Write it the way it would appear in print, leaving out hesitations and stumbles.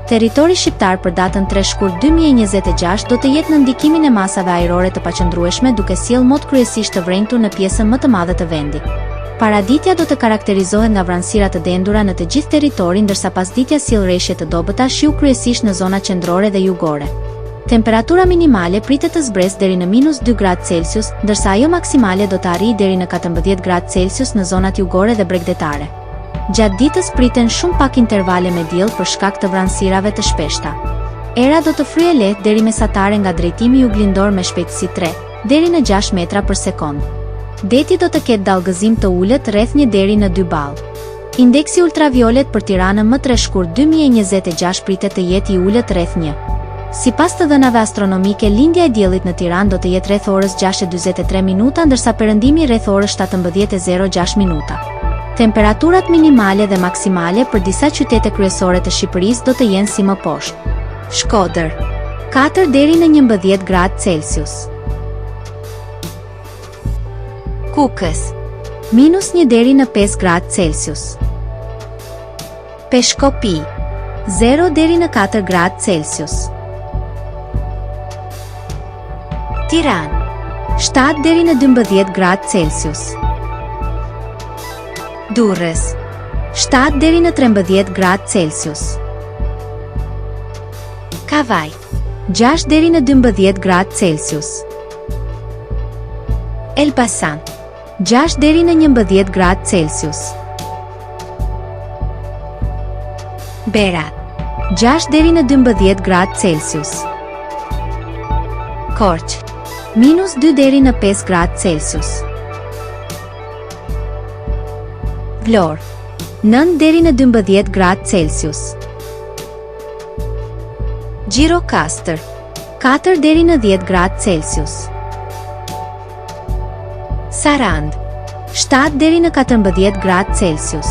Territori shqiptar për datën 3 shkurt 2026 do të jetë në ndikimin e masave ajrore të paqëndrueshme duke sjellë mot kryesisht të vrenjtur në pjesën më të madhe të vendit. Paraditja do të karakterizohet nga vranësira të dendura në të gjithë territorin, ndërsa pasditja sjell rreshje të dobëta shiu kryesisht në zonat qendrore dhe jugore. Temperatura minimale pritet të zbresë deri në -2 gradë Celsius, ndërsa ajo maksimale do të arrijë deri në 14 gradë Celsius në zonat jugore dhe bregdetare. Gjatë ditës priten shumë pak intervale me diell për shkak të vranësirave të shpeshta. Era do të fryejë lehtë deri mesatare nga drejtimi juglindor me shpejtësi 3 deri në 6 metra për sekond. Deti do të ketë dallgëzim të ulët rreth 1 deri në 2 ball. Indeksi ultraviolet për Tiranën më 3 shkurt 2026 pritet të jetë i ulët rreth 1. Sipas të dhënave astronomike, lindja e diellit në Tiranë do të jetë rreth orës 6:43 minuta, ndërsa perëndimi rreth orës 17:06 minuta. Temperaturat minimale dhe maksimale për disa qytete kryesore të Shqipërisë do të jenë si më poshtë. Shkodër 4 deri në 11 gradë Celsius. Kukës -1 deri në 5 gradë Celsius. Peshkopi 0 deri në 4 gradë Celsius. Tiranë 7 deri në 12 gradë Celsius. Durrës 7 deri në 13 gradë Celsius. Kavaj 6 deri në 12 gradë Celsius. Elbasan 6 deri në 11 gradë Celsius. Berat 6 deri në 12 gradë Celsius. Korç -2 deri në 5 gradë Celsius. Vlorë 9 deri në 12 gradë Celsius. Gjirokastër 4 deri në 10 gradë Celsius. Sarandë 7 deri në 14 gradë Celsius.